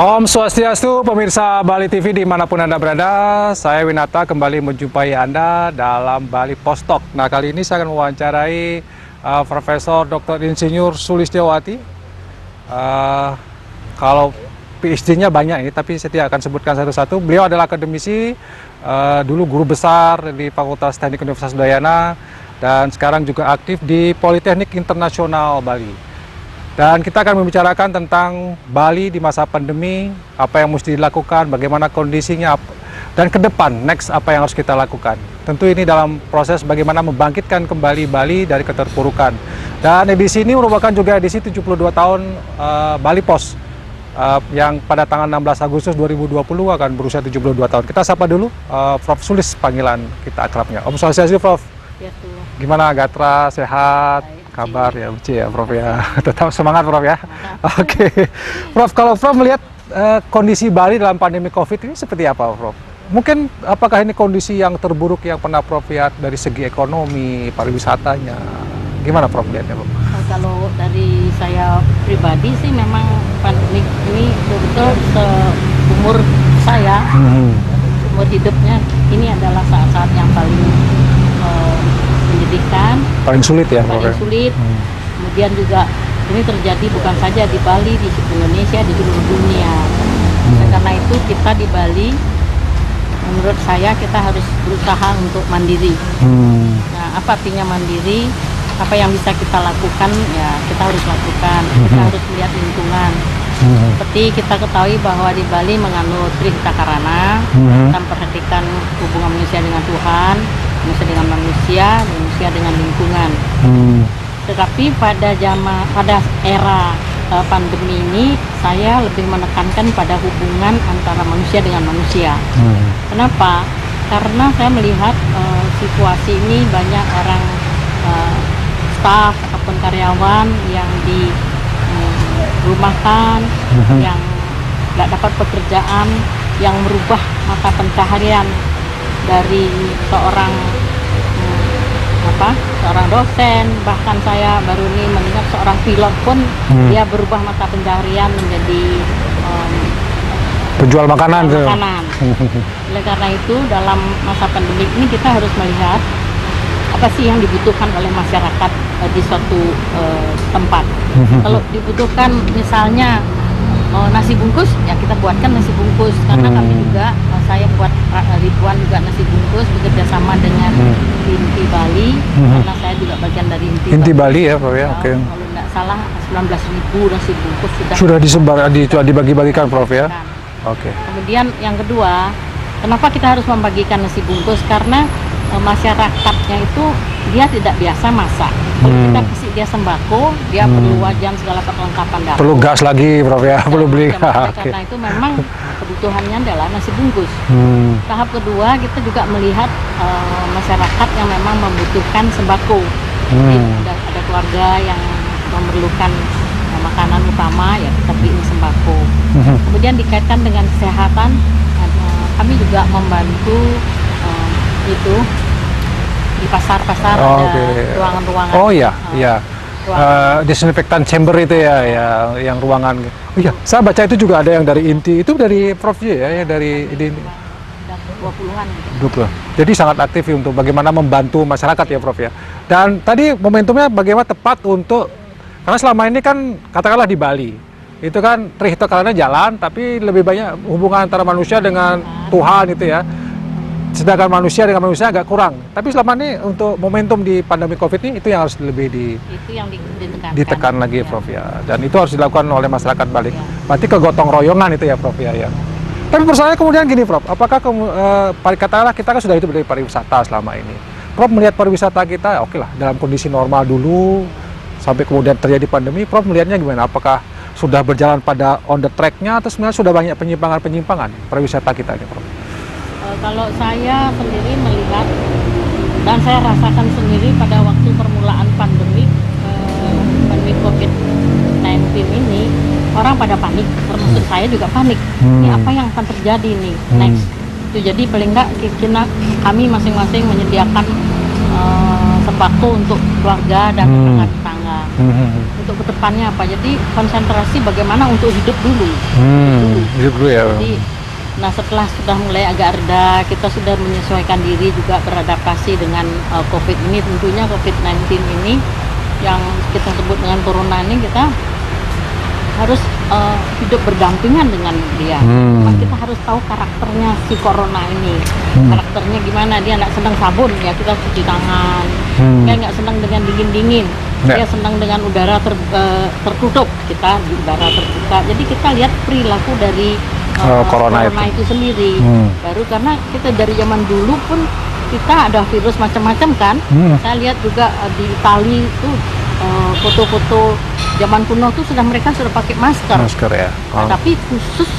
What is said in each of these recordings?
Om Swastiastu, pemirsa Bali TV dimanapun Anda berada. Saya Winata kembali menjumpai Anda dalam Bali Post Talk. Nah, kali ini saya akan mewawancarai Profesor Dr. Insinyur Sulistiawati. Kalau PhD-nya banyak ini, tapi saya tidak akan sebutkan satu-satu. Beliau adalah akademisi, dulu guru besar di Fakultas Teknik Universitas Udayana, dan sekarang juga aktif di Politeknik Internasional Bali. Dan kita akan membicarakan tentang Bali di masa pandemi, apa yang mesti dilakukan, bagaimana kondisinya, dan ke depan, next apa yang harus kita lakukan. Tentu ini dalam proses bagaimana membangkitkan kembali Bali dari keterpurukan. Dan edisi ini merupakan juga edisi 72 tahun Bali Post, yang pada tanggal 16 Agustus 2020 akan berusia 72 tahun. Kita sapa dulu Prof. Sulis, panggilan kita akrabnya. Om Swastiastu, Prof. Ya, tuh. Gimana Gatra, sehat? Baik. Kabar ya, Uci ya Prof ya. Tetap semangat Prof ya. Oke. Prof, kalau Prof melihat kondisi Bali dalam pandemi COVID ini seperti apa Prof? Mungkin apakah ini kondisi yang terburuk yang pernah Prof lihat dari segi ekonomi, pariwisatanya? Gimana Prof lihatnya Prof? Kalau dari saya pribadi sih memang pandemi ini betul-betul seumur saya, umur hidupnya ini adalah saat-saat yang paling menyedihkan, Paling sulit ya Prof? paling sulit. Kemudian juga ini terjadi bukan saja di Bali, di Indonesia, di seluruh dunia. Nah, karena itu kita di Bali, menurut saya kita harus berusaha untuk mandiri. Nah, apa artinya mandiri? Apa yang bisa kita lakukan, ya kita harus lakukan. Kita harus melihat lingkungan. Seperti kita ketahui bahwa di Bali menganut Trihita Karana, kita memperhatikan hubungan manusia dengan Tuhan, manusia dengan manusia dengan lingkungan. Tetapi pada era pandemi ini, saya lebih menekankan pada hubungan antara manusia dengan manusia. Kenapa? Karena saya melihat situasi ini banyak orang staf ataupun karyawan yang dirumahkan, yang tidak dapat pekerjaan, yang merubah mata pencaharian dari seorang dosen. Bahkan saya baru ini mendengar seorang pilot pun dia berubah mata pencaharian menjadi penjual makanan. Oleh karena itu dalam masa pandemi ini kita harus melihat apa sih yang dibutuhkan oleh masyarakat di suatu tempat. Kalau dibutuhkan misalnya nasi bungkus, ya kita buatkan nasi bungkus. Karena kami juga, saya buat ribuan juga nasi bungkus bekerja sama dengan Inti Bali, karena saya juga bagian dari Inti Bali ya Prof ya. Oke. Kalau tidak salah 19.000 nasi bungkus Sudah disebar, dibagi-bagikan Prof ya. Oke. Kemudian yang kedua, kenapa kita harus membagikan nasi bungkus? Karena masyarakatnya itu dia tidak biasa masak. Kalau kita kasih dia sembako, dia perlu wajan segala perlengkapan dapur. Perlu gas lagi Prof ya, perlu beli. Karena itu memang kebutuhannya adalah nasi bungkus. Tahap kedua, kita juga melihat masyarakat yang memang membutuhkan sembako. Jadi ada keluarga yang memerlukan makanan utama, ya kita beliin sembako. Kemudian dikaitkan dengan kesehatan, kami juga membantu itu di pasar-pasar ada ruangan-ruangan. Oh iya, iya. Disinfektan chamber itu ya, yang ruangan. Oh iya, saya baca itu juga ada yang dari Inti, itu dari Prof ya, yang dari ini. 20-an. 20. Jadi sangat aktif untuk bagaimana membantu masyarakat ya Prof ya. Dan tadi momentumnya bagaimana tepat untuk, karena selama ini kan katakanlah di Bali, itu kan Trihita Karana jalan, tapi lebih banyak hubungan antara manusia dengan Tuhan itu ya. Sedangkan manusia dengan manusia agak kurang. Tapi selama ini untuk momentum di pandemi COVID ini, itu yang harus lebih ditekan lagi Prof ya. Dan itu harus dilakukan oleh masyarakat Bali. Berarti kegotong royongan itu ya Prof ya. Tapi persoalannya kemudian gini Prof, apakah katakanlah kita kan sudah hidup dari pariwisata selama ini. Prof melihat pariwisata kita, oke lah dalam kondisi normal dulu, sampai kemudian terjadi pandemi, Prof melihatnya gimana? Apakah sudah berjalan pada on the track-nya atau sebenarnya sudah banyak penyimpangan pariwisata kita ini Prof? Kalau saya sendiri melihat dan saya rasakan sendiri pada waktu permulaan pandemi COVID-19 ini, orang pada panik, termasuk saya juga panik. Ini apa yang akan terjadi nih next? Itu jadi paling enggak kami masing-masing menyediakan sembako untuk keluarga dan tetangga-tetangga. Untuk kedepannya apa? Jadi konsentrasi bagaimana untuk hidup dulu. Hidup dulu ya. Jadi, nah setelah sudah mulai agak reda, kita sudah menyesuaikan diri juga beradaptasi dengan COVID ini. Tentunya COVID-19 ini yang kita sebut dengan corona ini, kita harus hidup berdampingan dengan dia. Kita harus tahu karakternya si corona ini. Karakternya gimana? Dia nggak senang sabun, ya kita cuci tangan. Dia nggak senang dengan dingin-dingin. Dia senang dengan udara tertutup, kita di udara terbuka. Jadi kita lihat perilaku dari corona itu sendiri. Baru karena kita dari zaman dulu pun kita ada virus macam-macam kan. Saya lihat juga di Itali itu foto-foto zaman kuno tuh mereka sudah pakai masker. Masker ya. Nah, tapi khusus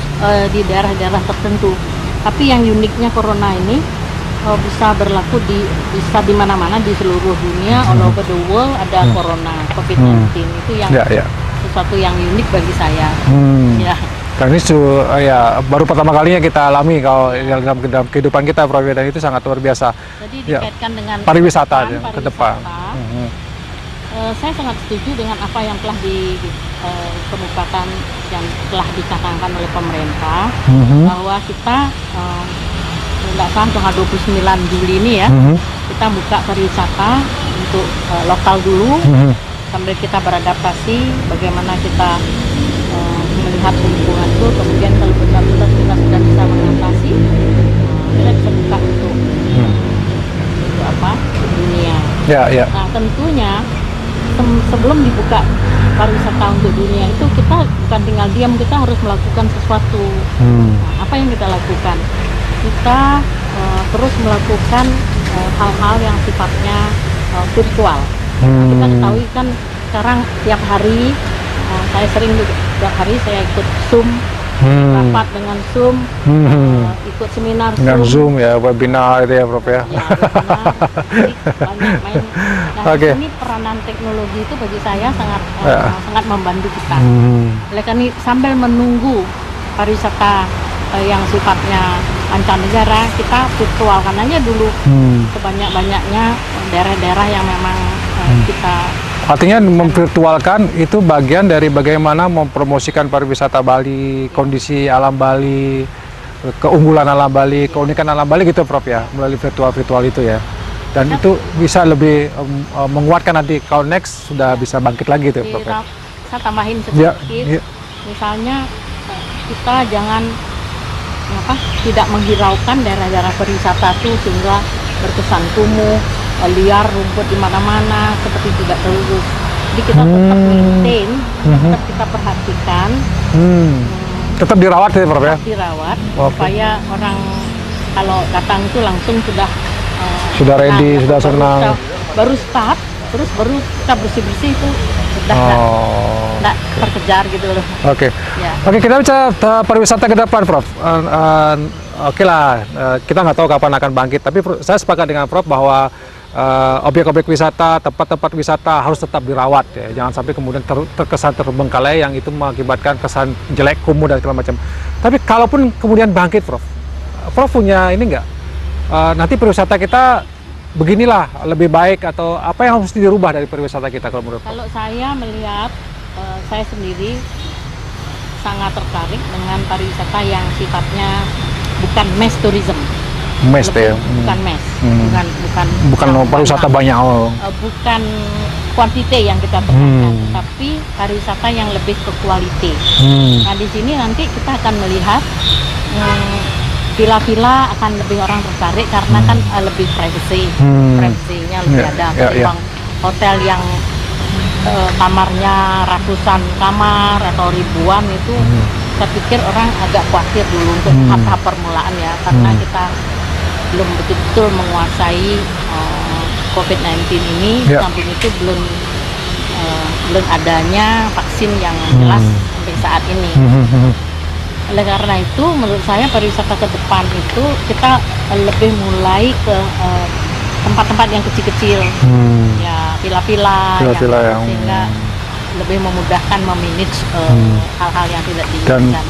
di daerah-daerah tertentu. Tapi yang uniknya corona ini bisa berlaku bisa di mana-mana di seluruh dunia, all over the world ada corona COVID-19. Itu yang sesuatu yang unik bagi saya. Ya. Dan ini baru pertama kalinya kita alami kalau dalam kehidupan kita, Prof, dan itu sangat luar biasa. Jadi dikaitkan dengan pariwisata ke depan. Saya sangat setuju dengan apa yang telah dikemukakan, yang telah dicanangkan oleh pemerintah, bahwa kita nggak salah tanggal 29 Juli ini ya, kita buka pariwisata untuk lokal dulu, sambil kita beradaptasi bagaimana kita melihat lingkungan itu. Kemudian kalau benar-benar kita sudah bisa mengatasi, kita bisa buka untuk dunia. Nah tentunya sebelum dibuka pariwisata untuk dunia itu, kita bukan tinggal diam, kita harus melakukan sesuatu. Nah, apa yang kita lakukan? Kita terus melakukan hal-hal yang sifatnya virtual. Kita ketahui kan sekarang tiap hari saya sering tiap hari saya ikut Zoom, rapat dengan Zoom, ikut seminar dengan Zoom ya, webinar itu ya, Prof ya. Webinar, banyak main. Nah, ini peranan teknologi itu bagi saya sangat membantu kita. Oleh karena sambil menunggu pariwisata yang sifatnya mancanegara, kita virtualkan aja dulu sebanyak-banyaknya daerah-daerah yang memang kita. Artinya memvirtualkan itu bagian dari bagaimana mempromosikan pariwisata Bali, kondisi alam Bali, keunggulan alam Bali, keunikan alam Bali gitu, Prof ya, melalui virtual itu ya. Dan itu bisa lebih menguatkan nanti kalau next sudah bisa bangkit lagi itu, Prof ya. Saya tambahin sedikit, misalnya kita jangan tidak menghiraukan daerah-daerah pariwisata itu sehingga berkesan kumuh, liar, rumput di mana-mana, seperti tidak terurus. Jadi kita tetap maintain, tetap kita perhatikan, tetap dirawat ya, Prof ya. Dirawat supaya orang kalau datang itu langsung sudah ready, sudah senang. Baru start, terus baru kita bersih-bersih itu sudah nggak terkejar gitu loh. Oke, kita bicara pariwisata ke depan, Prof. Oke lah, kita nggak tahu kapan akan bangkit, tapi saya sepakat dengan Prof bahwa objek-objek wisata, tempat-tempat wisata harus tetap dirawat ya, jangan sampai kemudian terkesan terbengkalai yang itu mengakibatkan kesan jelek, kumuh dan segala macam. Tapi kalaupun kemudian bangkit, Prof punya ini nggak? Nanti pariwisata kita beginilah lebih baik, atau apa yang harus dirubah dari pariwisata kita kalau menurut Prof? Kalau saya melihat, saya sendiri sangat tertarik dengan pariwisata yang sifatnya bukan mass tourism. Mass ya? Bukan mass, bukan pariwisata banyak. Bukan kuantiti yang kita tekankan, tapi pariwisata yang lebih ke quality. Nah di sini nanti kita akan melihat villa-villa akan lebih orang tertarik karena kan lebih privasinya lebih ada ketimbang hotel yang kamarnya ratusan kamar atau ribuan itu. Saya pikir orang agak khawatir dulu untuk tahap permulaan ya, karena kita belum betul-betul menguasai COVID-19 ini. Samping itu belum adanya vaksin yang jelas sampai saat ini. Oleh karena itu menurut saya pariwisata ke depan itu kita lebih mulai ke tempat-tempat yang kecil-kecil, ya villa-villa yang sehingga lebih memudahkan memanage hal-hal yang tidak diinginkan. Dan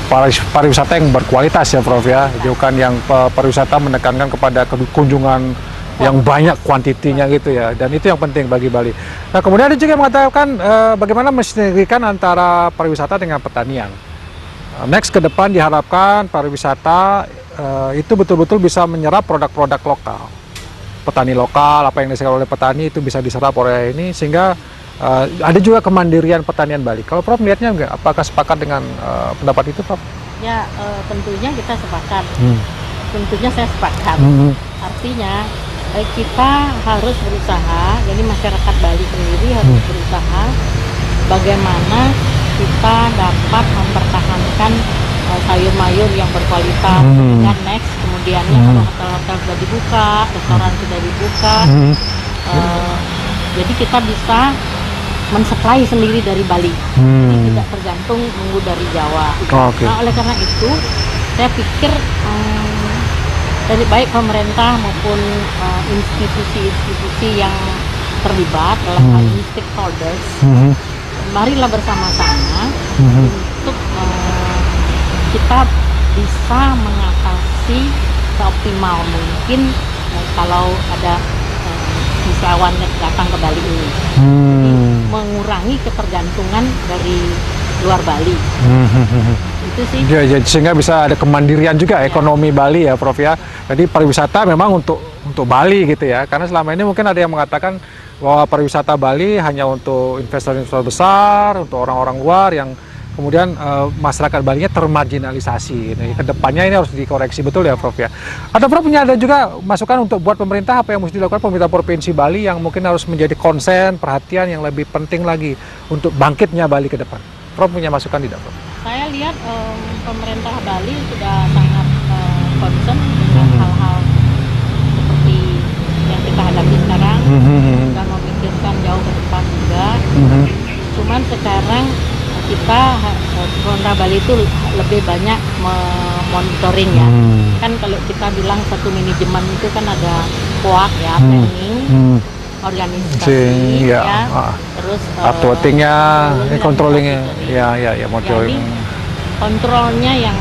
pariwisata yang berkualitas ya, Prof ya, bukan yang pariwisata menekankan kepada kunjungan yang banyak kuantitinya gitu ya, dan itu yang penting bagi Bali. Nah, kemudian ada juga yang mengatakan bagaimana mensinergikan antara pariwisata dengan pertanian. Next ke depan diharapkan pariwisata itu betul-betul bisa menyerap produk-produk lokal, petani lokal, apa yang diserap oleh petani itu bisa diserap oleh ini, sehingga ada juga kemandirian pertanian Bali. Kalau Prof melihatnya enggak, apakah sepakat dengan pendapat itu, Prof? Ya, tentunya kita sepakat. Tentunya saya sepakat. Artinya kita harus berusaha, jadi masyarakat Bali sendiri harus berusaha bagaimana kita dapat mempertahankan sayur mayur yang berkualitas. Dan next kemudiannya kalau hotel-hotel sudah dibuka, restoran sudah dibuka, jadi kita bisa mensuplai sendiri dari Bali, jadi tidak tergantung nunggu dari Jawa. Nah, oleh karena itu saya pikir dari baik pemerintah maupun institusi-institusi yang terlibat dalam hal ini stakeholders, marilah bersama-sama untuk kita bisa mengatasi seoptimal mungkin kalau ada wisatawan datang ke Bali ini. Jadi, mengurangi ketergantungan dari luar Bali. Itu sih. Ya, sehingga bisa ada kemandirian juga ekonomi Bali ya, Prof ya. Jadi pariwisata memang untuk Bali gitu ya. Karena selama ini mungkin ada yang mengatakan bahwa pariwisata Bali hanya untuk investor-investor besar, untuk orang-orang luar yang kemudian masyarakat Balinya termarginalisasi. Nah, kedepannya ini harus dikoreksi betul ya, Prof ya. Atau Prof punya ada juga masukan untuk buat pemerintah, apa yang mesti dilakukan pemerintah Provinsi Bali yang mungkin harus menjadi konsen, perhatian yang lebih penting lagi untuk bangkitnya Bali ke depan. Prof punya masukan tidak, Prof? Saya lihat pemerintah Bali sudah sangat concern dengan hal-hal seperti yang kita hadapi sekarang, dan memikirkan jauh ke depan juga. Cuman sekarang kita pemerintah Bali itu lebih banyak monitoring ya. Kan kalau kita bilang satu manajemen itu kan ada POAK ya, planning, organisasi ya, terus votingnya, controllingnya, ya monitoring. Jadi kontrolnya yang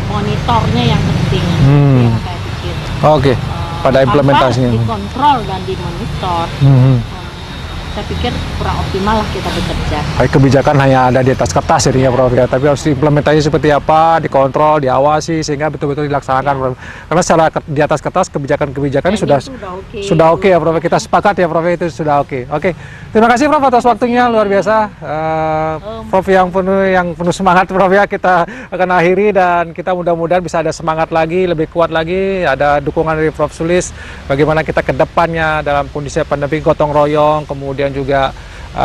monitornya yang penting, yang saya pikir. Oke, pada implementasinya. Dikontrol dan dimonitor. Saya pikir kurang optimal lah kita bekerja. Baik, kebijakan hanya ada di atas kertas jadinya, Prof ya, tapi harus diimplementasi seperti apa, dikontrol, diawasi sehingga betul-betul dilaksanakan, Prof. Karena secara di atas kertas kebijakan-kebijakan ini sudah oke ya, Prof. Kita sepakat ya, Prof, itu sudah oke. Oke. Terima kasih, Prof, atas waktunya, luar biasa. Prof yang penuh semangat, Prof ya. Kita akan akhiri dan kita mudah-mudahan bisa ada semangat lagi, lebih kuat lagi, ada dukungan dari Prof Sulis bagaimana kita ke depannya dalam kondisi pandemi gotong royong, kemudian juga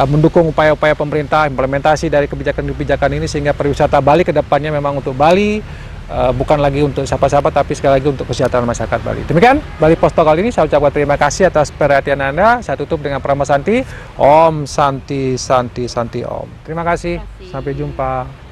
mendukung upaya-upaya pemerintah, implementasi dari kebijakan-kebijakan ini sehingga pariwisata Bali ke depannya memang untuk Bali, bukan lagi untuk siapa-siapa, tapi sekali lagi untuk kesejahteraan masyarakat Bali. Demikian Bali Post kali ini, saya ucapkan terima kasih atas perhatian Anda. Saya tutup dengan Prama Santi. Om Santi Santi Santi Om. Terima kasih. Sampai jumpa.